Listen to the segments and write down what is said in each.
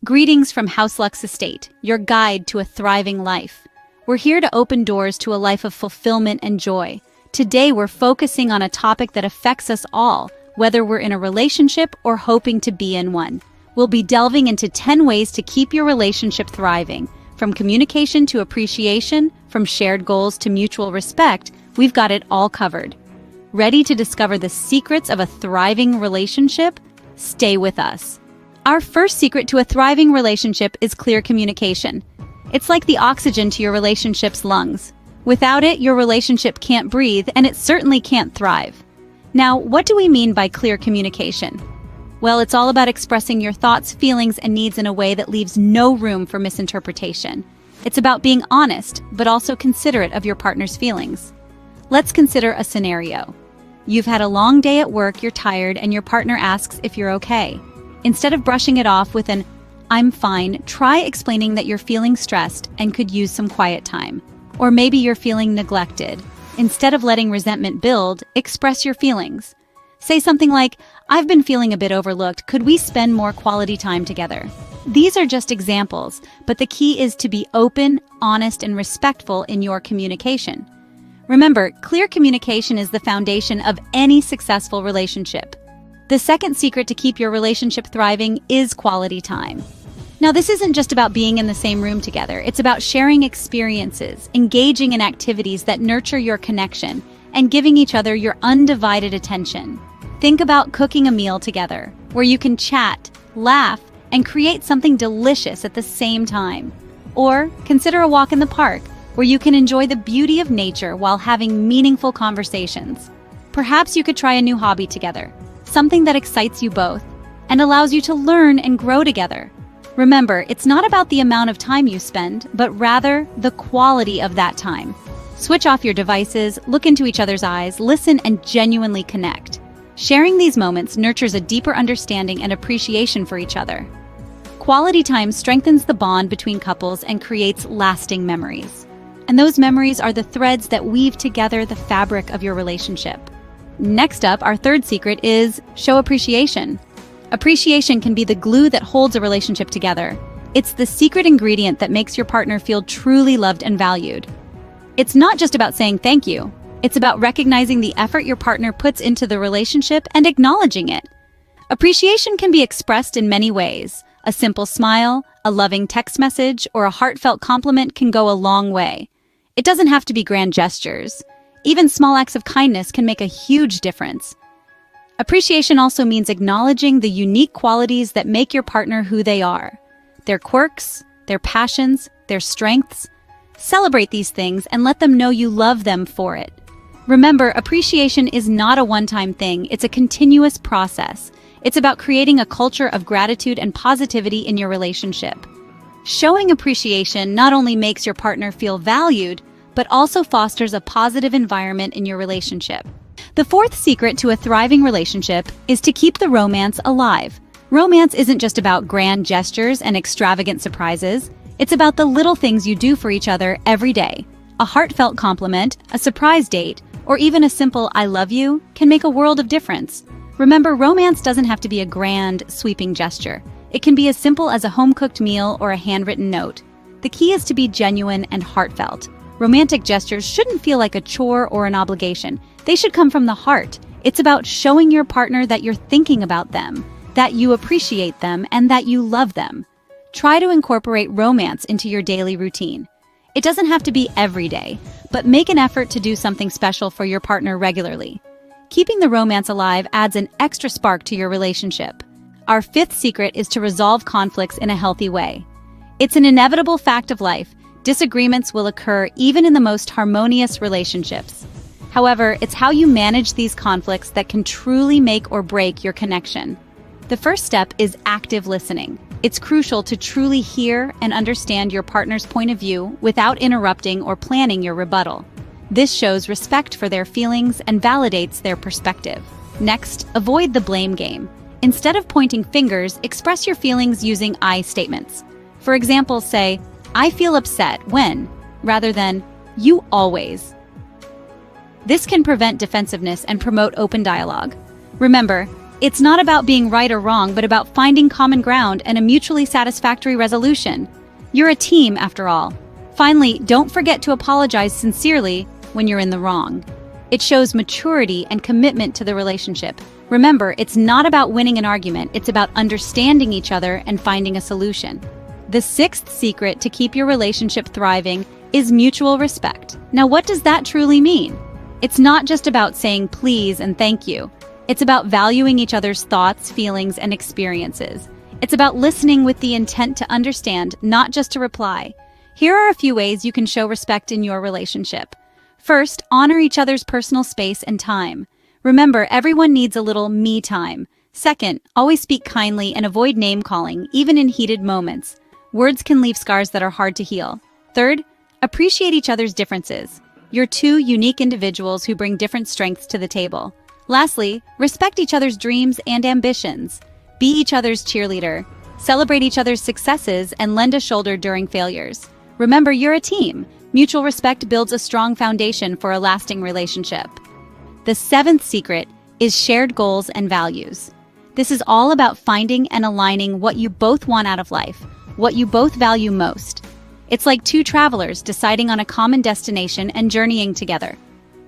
Greetings from Houselux Estate, your guide to a thriving life. We're here to open doors to a life of fulfillment and joy. Today we're focusing on a topic that affects us all, whether we're in a relationship or hoping to be in one. We'll be delving into 10 ways to keep your relationship thriving. From communication to appreciation, from shared goals to mutual respect, we've got it all covered. Ready to discover the secrets of a thriving relationship? Stay with us. Our first secret to a thriving relationship is clear communication. It's like the oxygen to your relationship's lungs. Without it, your relationship can't breathe, and it certainly can't thrive. Now, what do we mean by clear communication? Well, it's all about expressing your thoughts, feelings, and needs in a way that leaves no room for misinterpretation. It's about being honest, but also considerate of your partner's feelings. Let's consider a scenario. You've had a long day at work, you're tired, and your partner asks if you're okay. Instead of brushing it off with an, "I'm fine," try explaining that you're feeling stressed and could use some quiet time. Or maybe you're feeling neglected. Instead of letting resentment build, express your feelings. Say something like, "I've been feeling a bit overlooked. Could we spend more quality time together?" These are just examples, but the key is to be open, honest, and respectful in your communication. Remember, clear communication is the foundation of any successful relationship. The second secret to keep your relationship thriving is quality time. Now, this isn't just about being in the same room together. It's about sharing experiences, engaging in activities that nurture your connection, and giving each other your undivided attention. Think about cooking a meal together, where you can chat, laugh, and create something delicious at the same time. Or consider a walk in the park, where you can enjoy the beauty of nature while having meaningful conversations. Perhaps you could try a new hobby together, something that excites you both and allows you to learn and grow together. Remember, it's not about the amount of time you spend, but rather the quality of that time. Switch off your devices, look into each other's eyes, listen, and genuinely connect. Sharing these moments nurtures a deeper understanding and appreciation for each other. Quality time strengthens the bond between couples and creates lasting memories. And those memories are the threads that weave together the fabric of your relationship. Next up, our third secret is show appreciation. Appreciation can be the glue that holds a relationship together. It's the secret ingredient that makes your partner feel truly loved and valued. It's not just about saying thank you. It's about recognizing the effort your partner puts into the relationship and acknowledging it. Appreciation can be expressed in many ways. A simple smile, a loving text message, or a heartfelt compliment can go a long way. It doesn't have to be grand gestures. Even small acts of kindness can make a huge difference. Appreciation also means acknowledging the unique qualities that make your partner who they are. Their quirks, their passions, their strengths. Celebrate these things and let them know you love them for it. Remember, appreciation is not a one-time thing, it's a continuous process. It's about creating a culture of gratitude and positivity in your relationship. Showing appreciation not only makes your partner feel valued, but also fosters a positive environment in your relationship. The fourth secret to a thriving relationship is to keep the romance alive. Romance isn't just about grand gestures and extravagant surprises. It's about the little things you do for each other every day. A heartfelt compliment, a surprise date, or even a simple "I love you" can make a world of difference. Remember, romance doesn't have to be a grand, sweeping gesture. It can be as simple as a home-cooked meal or a handwritten note. The key is to be genuine and heartfelt. Romantic gestures shouldn't feel like a chore or an obligation. They should come from the heart. It's about showing your partner that you're thinking about them, that you appreciate them, and that you love them. Try to incorporate romance into your daily routine. It doesn't have to be every day, but make an effort to do something special for your partner regularly. Keeping the romance alive adds an extra spark to your relationship. Our fifth secret is to resolve conflicts in a healthy way. It's an inevitable fact of life. Disagreements will occur even in the most harmonious relationships. However, it's how you manage these conflicts that can truly make or break your connection. The first step is active listening. It's crucial to truly hear and understand your partner's point of view without interrupting or planning your rebuttal. This shows respect for their feelings and validates their perspective. Next, avoid the blame game. Instead of pointing fingers, express your feelings using I statements. For example, say, "I feel upset when," rather than "you always." This can prevent defensiveness and promote open dialogue. Remember, It's not about being right or wrong, but about finding common ground and a mutually satisfactory resolution. You're a team, after all. Finally, don't forget to apologize sincerely when you're in the wrong. It shows maturity and commitment to the relationship. Remember, it's not about winning an argument, it's about understanding each other and finding a solution. The sixth secret to keep your relationship thriving is mutual respect. Now, what does that truly mean? It's not just about saying please and thank you. It's about valuing each other's thoughts, feelings, and experiences. It's about listening with the intent to understand, not just to reply. Here are a few ways you can show respect in your relationship. First, honor each other's personal space and time. Remember, everyone needs a little me time. Second, always speak kindly and avoid name-calling, even in heated moments. Words can leave scars that are hard to heal. Third, appreciate each other's differences. You're two unique individuals who bring different strengths to the table. Lastly, respect each other's dreams and ambitions. Be each other's cheerleader. Celebrate each other's successes and lend a shoulder during failures. Remember, you're a team. Mutual respect builds a strong foundation for a lasting relationship. The seventh secret is shared goals and values. This is all about finding and aligning what you both want out of life, what you both value most. It's like two travelers deciding on a common destination and journeying together.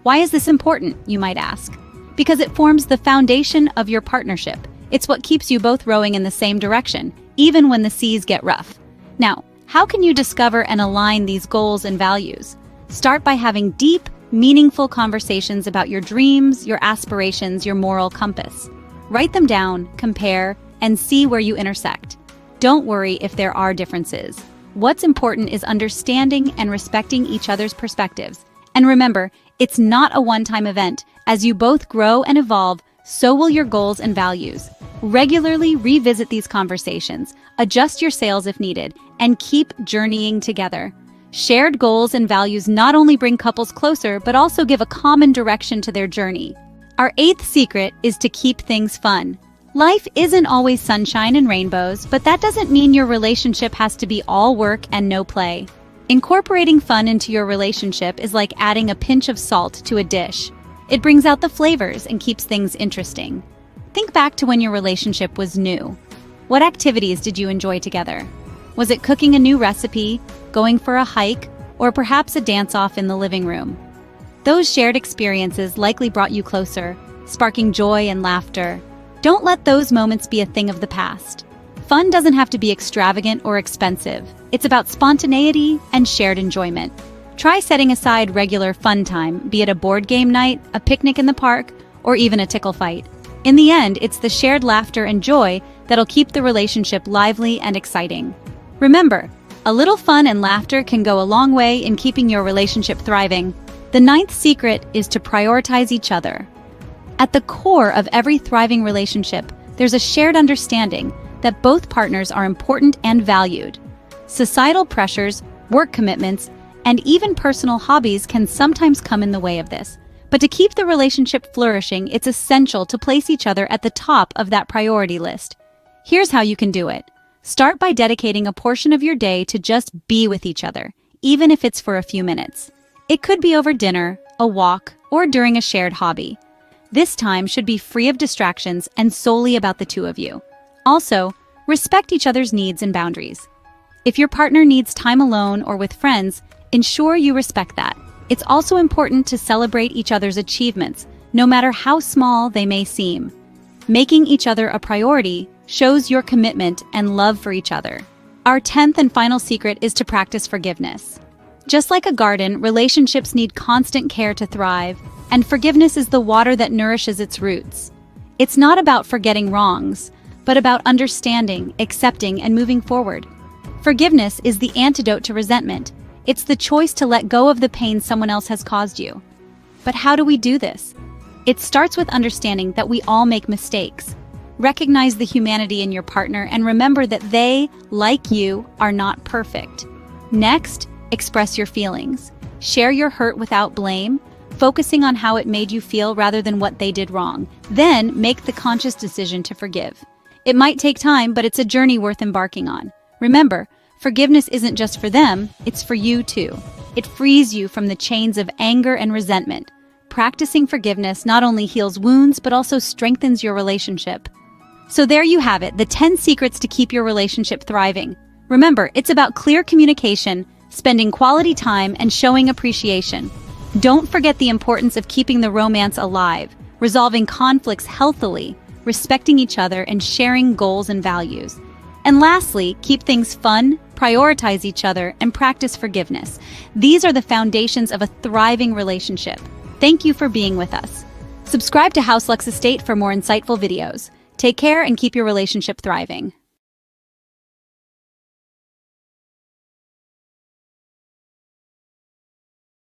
Why is this important, you might ask? Because it forms the foundation of your partnership. It's what keeps you both rowing in the same direction, even when the seas get rough. Now, how can you discover and align these goals and values? Start by having deep, meaningful conversations about your dreams, your aspirations, your moral compass. Write them down, compare, and see where you intersect. Don't worry if there are differences. What's important is understanding and respecting each other's perspectives. And remember, it's not a one-time event. As you both grow and evolve, so will your goals and values. Regularly revisit these conversations, adjust your sails if needed, and keep journeying together. Shared goals and values not only bring couples closer, but also give a common direction to their journey. Our eighth secret is to keep things fun. Life isn't always sunshine and rainbows, but that doesn't mean your relationship has to be all work and no play. Incorporating fun into your relationship is like adding a pinch of salt to a dish. It brings out the flavors and keeps things interesting. Think back to when your relationship was new. What activities did you enjoy together? Was it cooking a new recipe, going for a hike, or perhaps a dance-off in the living room? Those shared experiences likely brought you closer, sparking joy and laughter. Don't let those moments be a thing of the past. Fun doesn't have to be extravagant or expensive. It's about spontaneity and shared enjoyment. Try setting aside regular fun time, be it a board game night, a picnic in the park, or even a tickle fight. In the end, it's the shared laughter and joy that'll keep the relationship lively and exciting. Remember, a little fun and laughter can go a long way in keeping your relationship thriving. The ninth secret is to prioritize each other. At the core of every thriving relationship, there's a shared understanding that both partners are important and valued. Societal pressures, work commitments, and even personal hobbies can sometimes come in the way of this. But to keep the relationship flourishing, it's essential to place each other at the top of that priority list. Here's how you can do it. Start by dedicating a portion of your day to just be with each other, even if it's for a few minutes. It could be over dinner, a walk, or during a shared hobby. This time should be free of distractions and solely about the two of you. Also, respect each other's needs and boundaries. If your partner needs time alone or with friends, ensure you respect that. It's also important to celebrate each other's achievements, no matter how small they may seem. Making each other a priority shows your commitment and love for each other. Our 10th and final secret is to practice forgiveness. Just like a garden, relationships need constant care to thrive, and forgiveness is the water that nourishes its roots. It's not about forgetting wrongs, but about understanding, accepting, and moving forward. Forgiveness is the antidote to resentment. It's the choice to let go of the pain someone else has caused you. But how do we do this? It starts with understanding that we all make mistakes. Recognize the humanity in your partner and remember that they, like you, are not perfect. Next, express your feelings. Share your hurt without blame, focusing on how it made you feel rather than what they did wrong. Then, make the conscious decision to forgive. It might take time, but it's a journey worth embarking on. Remember, forgiveness isn't just for them, it's for you too. It frees you from the chains of anger and resentment. practicing forgiveness not only heals wounds but also strengthens your relationship. So there you have it, the 10 secrets to keep your relationship thriving. Remember, it's about clear communication, spending quality time, and showing appreciation. Don't forget the importance of keeping the romance alive, resolving conflicts healthily, respecting each other, and sharing goals and values. And lastly, keep things fun, prioritize each other, and practice forgiveness. These are the foundations of a thriving relationship. Thank you for being with us. Subscribe to House Lux Estate for more insightful videos. Take care and keep your relationship thriving.